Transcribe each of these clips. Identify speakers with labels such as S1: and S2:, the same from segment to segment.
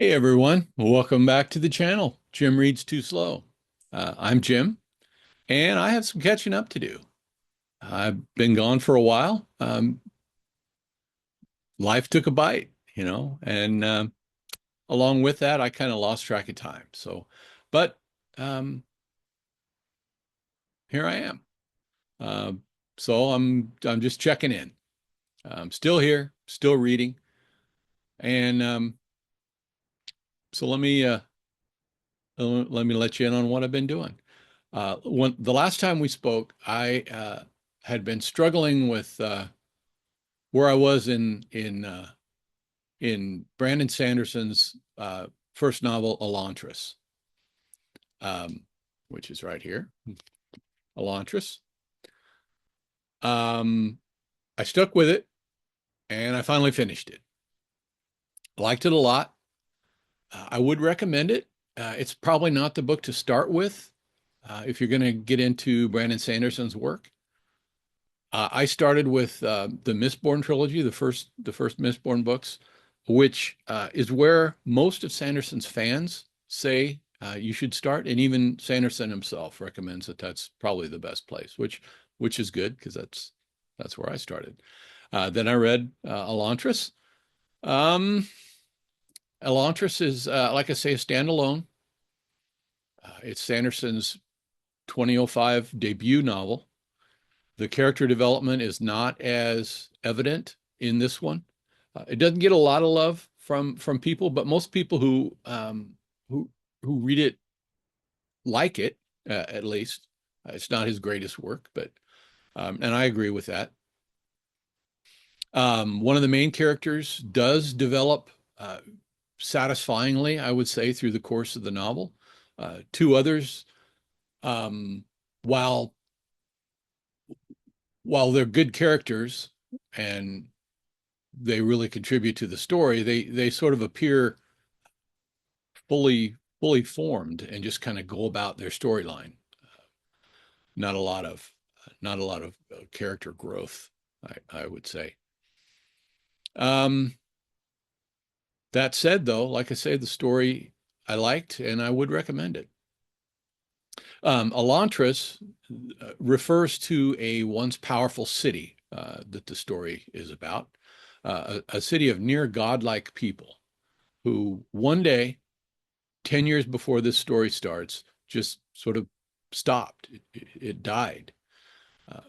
S1: Hey everyone, welcome back to the channel. Jim Reads Too Slow. I'm Jim, and I have some catching up to do. I've been gone for a while. Life took a bite, and along with that, I kind of lost track of time. But um, here I am. Uh, so I'm just checking in. I'm still here, still reading, and so let me let you in on what I've been doing. When the last time we spoke, I had been struggling with where I was in Brandon Sanderson's first novel, Elantris, um, which is right here, Elantris. Um, I stuck with it, and I finally finished it. Liked it a lot. I would recommend it. It's probably not the book to start with if you're going to get into Brandon Sanderson's work. I started with the Mistborn trilogy, the first Mistborn books, which is where most of Sanderson's fans say you should start, and even Sanderson himself recommends that that's probably the best place, which is good because that's where I started. Then I read Elantris. Um, Elantris is, like I say, a standalone. It's Sanderson's 2005 debut novel. The character development is not as evident in this one. It doesn't get a lot of love from people, but most people who who read it like it, at least. It's not his greatest work, but and I agree with that. One of the main characters does develop satisfyingly, I would say, through the course of the novel. Two others, um, while while they're good characters and they really contribute to the story, they sort of appear fully formed and just kind of go about their storyline. Not a lot of character growth, I would say. Um, that said, though, like I say, the story I liked and I would recommend it. Elantris refers to a once powerful city that the story is about, a city of near godlike people who one day, 10 years before this story starts, just sort of stopped. It died. Uh,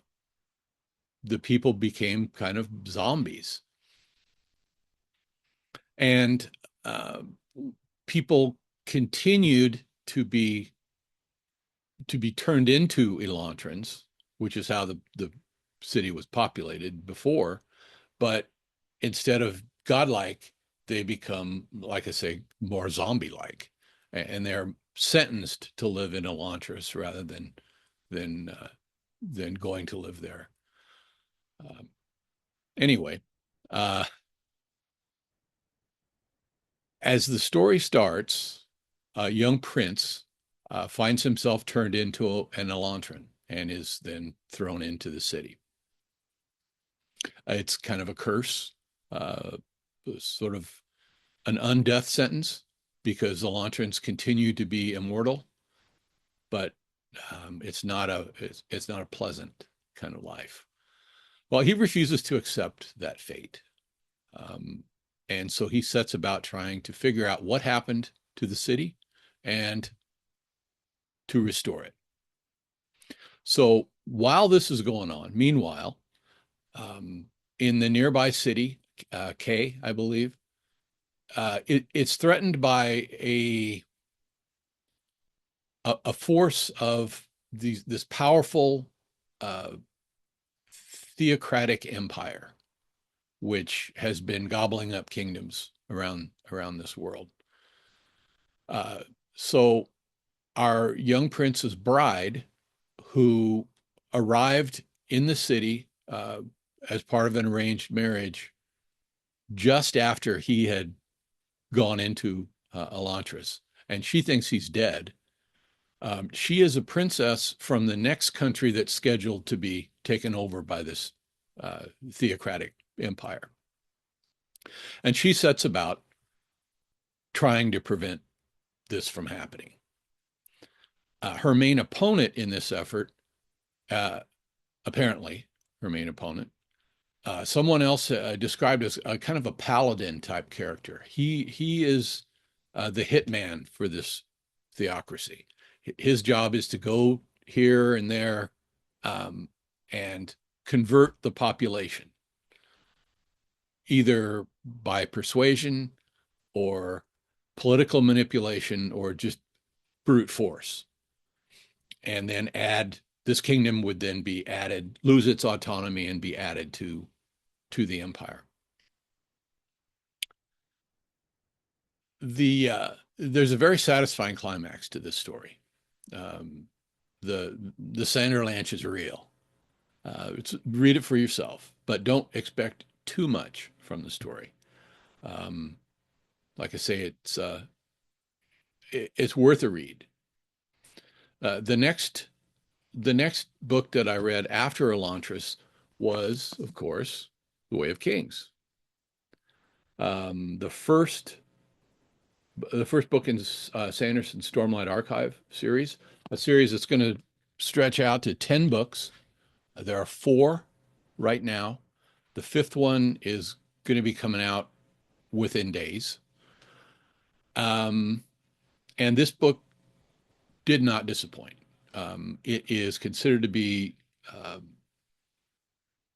S1: the people became kind of zombies. And uh, people continued to be turned into Elantrans, which is how the city was populated before. But instead of godlike, they become, like I say, more zombie-like, and they're sentenced to live in Elantris rather than than going to live there. Um, anyway, uh, as the story starts, a young prince finds himself turned into an Elantran and is then thrown into the city. It's kind of a curse, uh, sort of an undeath sentence because the Elantrans continue to be immortal, but it's not a pleasant kind of life. Well, he refuses to accept that fate, um, and so he sets about trying to figure out what happened to the city and to restore it. So while this is going on, meanwhile, um, in the nearby city, K, I believe, it's threatened by a force of this powerful uh, theocratic empire, which has been gobbling up kingdoms around this world. Uh, so our young prince's bride, who arrived in the city as part of an arranged marriage just after he had gone into Elantris, and she thinks he's dead. She is a princess from the next country that's scheduled to be taken over by this theocratic empire. And she sets about trying to prevent this from happening. Her main opponent in this effort, uh, apparently her main opponent, someone else described as a kind of a paladin type character. He is the hitman for this theocracy. His job is to go here and there um, and convert the population, either by persuasion or political manipulation or just brute force. And then this kingdom would then be added, lose its autonomy and be added to the empire. There's a very satisfying climax to this story. Um, the Sanderlanche is real. Read it for yourself, but don't expect too much from the story. Um, like I say, it's worth a read. The next book that I read after Elantris was, of course, The Way of Kings. The first book in Sanderson's Stormlight Archive series, a series that's going to stretch out to 10 books. There are 4 right now. The 5th one is going to be coming out within days. And this book did not disappoint. It is considered to be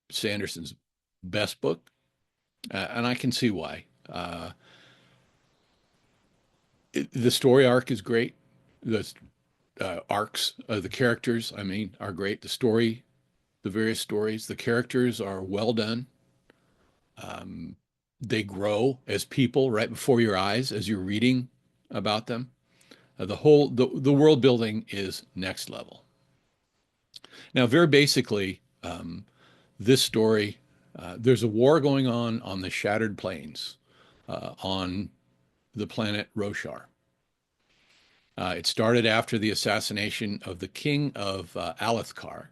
S1: Sanderson's best book, and I can see why. The story arc is great. The arcs of the characters, I mean, are great. The various stories, the characters are well done. They grow as people right before your eyes as you're reading about them. The world building is next level. Now, very basically, this story, there's a war going on the Shattered Plains, on the planet Roshar. It started after the assassination of the king of Alethkar.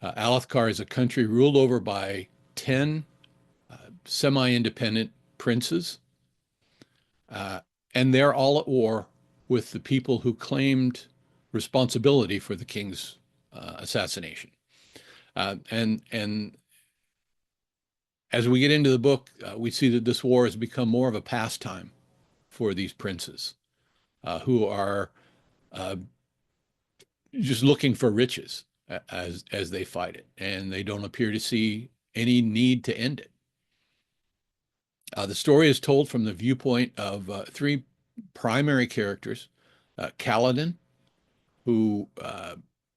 S1: Alethkar is a country ruled over by 10 semi-independent princes, and they're all at war with the people who claimed responsibility for the king's assassination. And as we get into the book, we see that this war has become more of a pastime for these princes who are just looking for riches as they fight it, and they don't appear to see any need to end it. The story is told from the viewpoint of 3 primary characters. Kaladin, who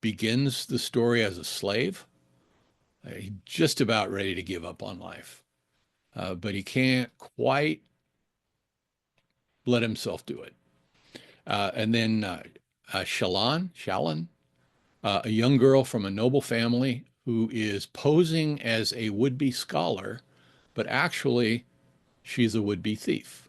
S1: begins the story as a slave. He's just about ready to give up on life, but he can't quite let himself do it. And then Shallan, a young girl from a noble family who is posing as a would-be scholar, but actually she's a would-be thief.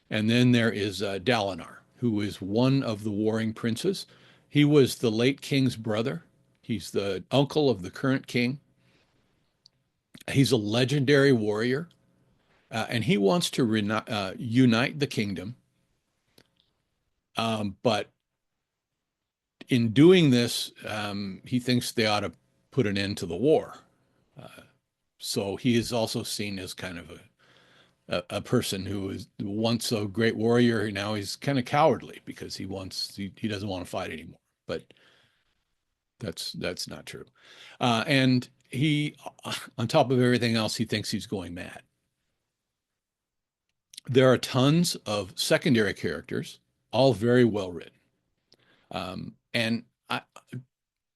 S1: And then there is Dalinar, who is one of the warring princes. He was the late king's brother. He's the uncle of the current king. He's a legendary warrior, and he wants to unite the kingdom. But in doing this, he thinks they ought to put an end to the war. So he is also seen as kind of a person who is once a great warrior. Now he's kind of cowardly because he doesn't want to fight anymore. But that's not true. And he, on top of everything else, he thinks he's going mad. There are tons of secondary characters, all very well written. And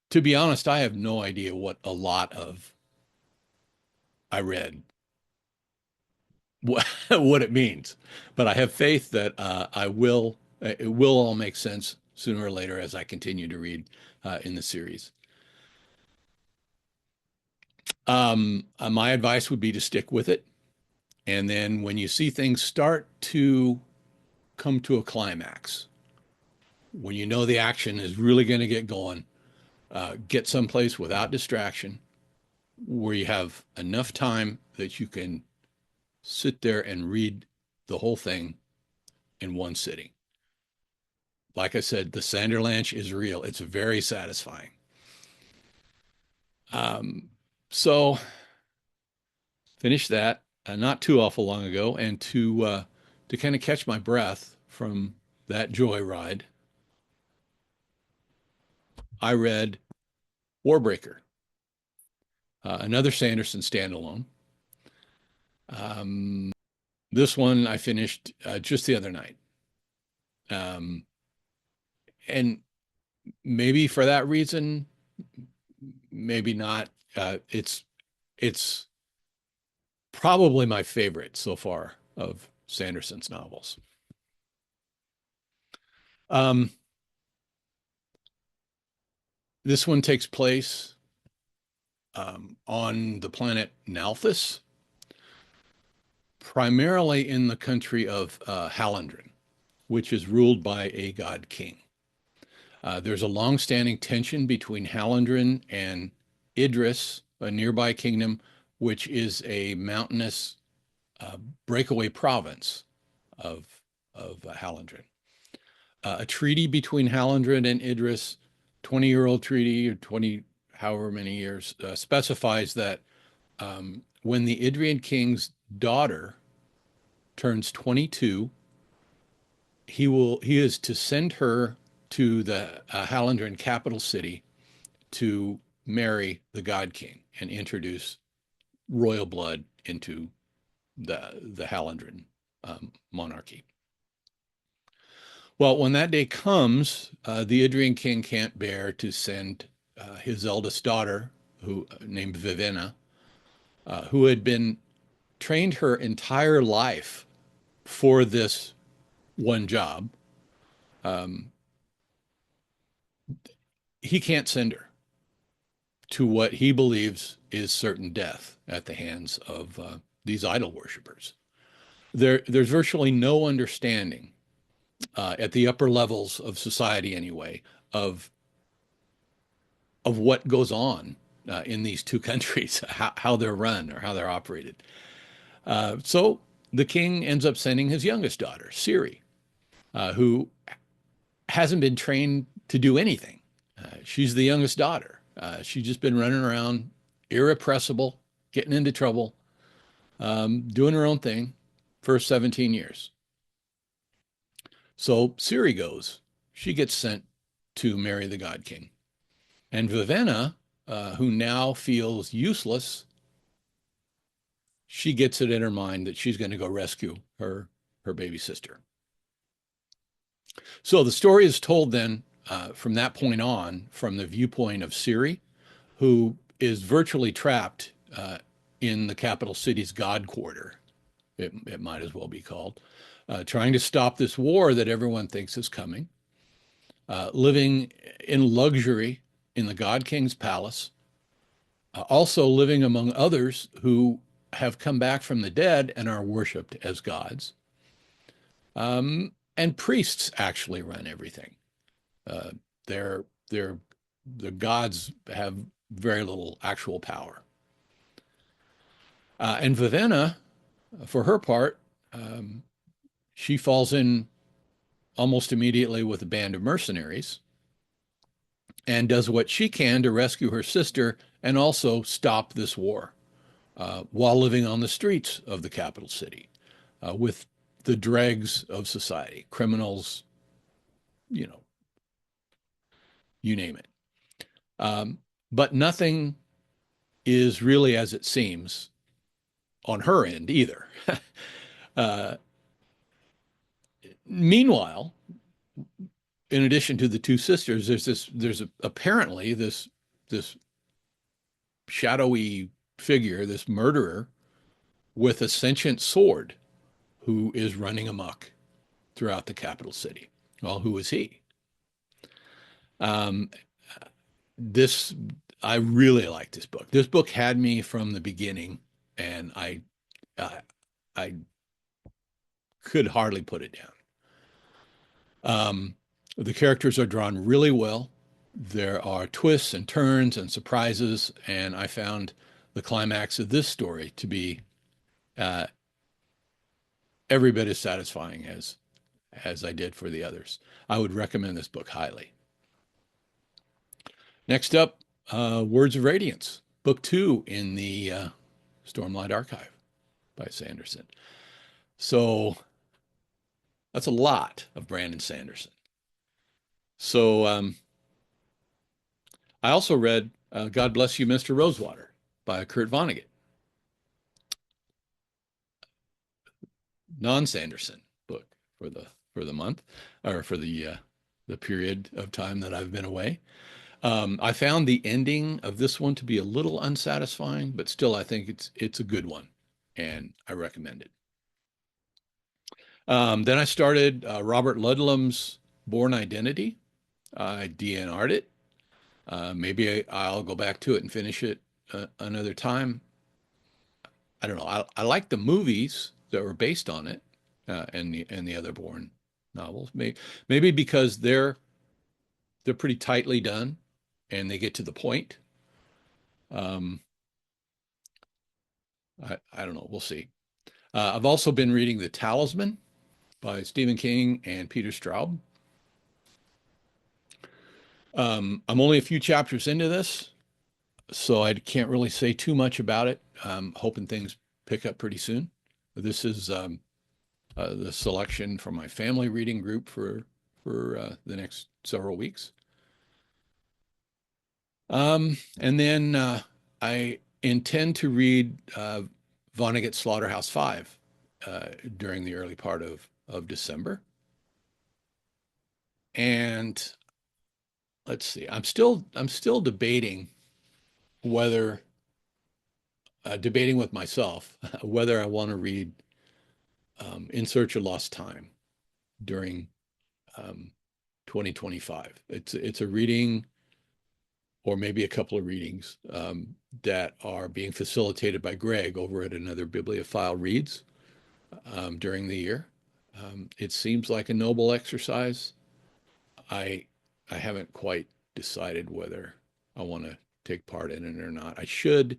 S1: to be honest, I have no idea what a lot of I read what it means, but I have faith that it will all make sense sooner or later as I continue to read in the series. My advice would be to stick with it. And then when you see things start to come to a climax, when you know the action is really going to get going, get someplace without distraction where you have enough time that you can sit there and read the whole thing in one sitting. Like I said, the Sanderlanche is real. It's very satisfying. Um, so finished that not too awful long ago, and to kind of catch my breath from that joyride, I read Warbreaker, another Sanderson standalone. Um, this one I finished just the other night. Um, and maybe for that reason, maybe not. It's probably my favorite so far of Sanderson's novels. Um, this one takes place on the planet Nalthus, primarily in the country of Hallandren, which is ruled by a god king. There's a long-standing tension between Hallandren and Idris, a nearby kingdom, which is a mountainous uh, breakaway province of Hallandren. A treaty between Hallandren and Idris, 20-year-old treaty, or 20, however many years, specifies that when the Idrian king's daughter turns 22, he is to send her to the Hallandren capital city to marry the God King and introduce royal blood into the Hallandren monarchy. Well, when that day comes, the Idrian king can't bear to send his eldest daughter, who named Vivenna, who had been trained her entire life for this one job. Um, he can't send her to what he believes is certain death at the hands of these idol worshippers. There's virtually no understanding at the upper levels of society, anyway, of what goes on in these two countries, how they're run or how they're operated. So the king ends up sending his youngest daughter, Ciri, who hasn't been trained to do anything. She's the youngest daughter. She's just been running around, irrepressible, getting into trouble, doing her own thing for 17 years. So Ciri goes. She gets sent to marry the God King. And Vivenna, who now feels useless, she gets it in her mind that she's going to go rescue her baby sister. So the story is told then from that point on, from the viewpoint of Ciri, who is virtually trapped in the capital city's God quarter, it might as well be called, trying to stop this war that everyone thinks is coming, living in luxury in the God King's palace, also living among others who have come back from the dead and are worshipped as gods. And priests actually run everything. Uh, they're, they're, the gods have very little actual power. And Vivenna, for her part, she falls in almost immediately with a band of mercenaries and does what she can to rescue her sister and also stop this war while living on the streets of the capital city with the dregs of society, criminals, you know, you name it. But nothing is really as it seems on her end either. uh, Meanwhile, in addition to the two sisters, apparently this shadowy figure, this murderer with a sentient sword who is running amok throughout the capital city. Well, who is he? Um, this I really like this book. This book had me from the beginning, and uh, I could hardly put it down. The characters are drawn really well. There are twists and turns and surprises, and I found the climax of this story to be uh, every bit as satisfying as I did for the others. I would recommend this book highly. Next up, Words of Radiance, book two in the Stormlight Archive by Sanderson. So that's a lot of Brandon Sanderson. So I also read God Bless You, Mr. Rosewater by Kurt Vonnegut, non-Sanderson book for the month or for the period of time that I've been away. I found the ending of this one to be a little unsatisfying, but still I think it's a good one, and I recommend it. Then I started Robert Ludlum's Bourne Identity. I DNR'd it. Maybe I'll go back to it and finish it another time. I don't know. I like the movies that were based on it and the other Bourne novels. Maybe because they're pretty tightly done and they get to the point. Um, I don't know. We'll see. I've also been reading The Talisman by Stephen King and Peter Straub. I'm only a few chapters into this, so I can't really say too much about it. I'm hoping things pick up pretty soon. This is the selection from my family reading group for the next several weeks. And then I intend to read Vonnegut Slaughterhouse 5 during the early part of December. And let's see, I'm still debating whether debating with myself whether I want to read In Search of Lost Time during 2025. It's a reading or maybe a couple of readings that are being facilitated by Greg over at Another Bibliophile Reads during the year. It seems like a noble exercise. I I haven't quite decided whether I want to take part in it or not. I should,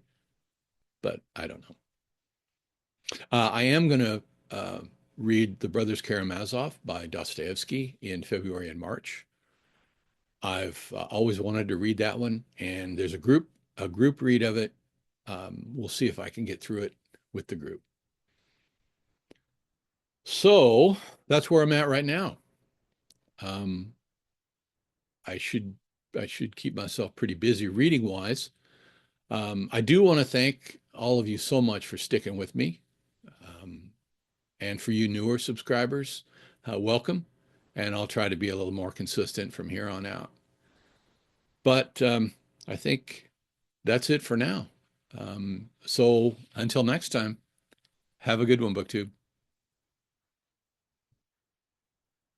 S1: but I don't know. I am going to read The Brothers Karamazov by Dostoevsky in February and March. I've always wanted to read that one, and there's a group read of it. We'll see if I can get through it with the group. So that's where I'm at right now. Um, I should I should keep myself pretty busy reading wise. I do want to thank all of you so much for sticking with me. Um, and for you newer subscribers, welcome. And I'll try to be a little more consistent from here on out. But I think that's it for now. So until next time, have a good one, BookTube.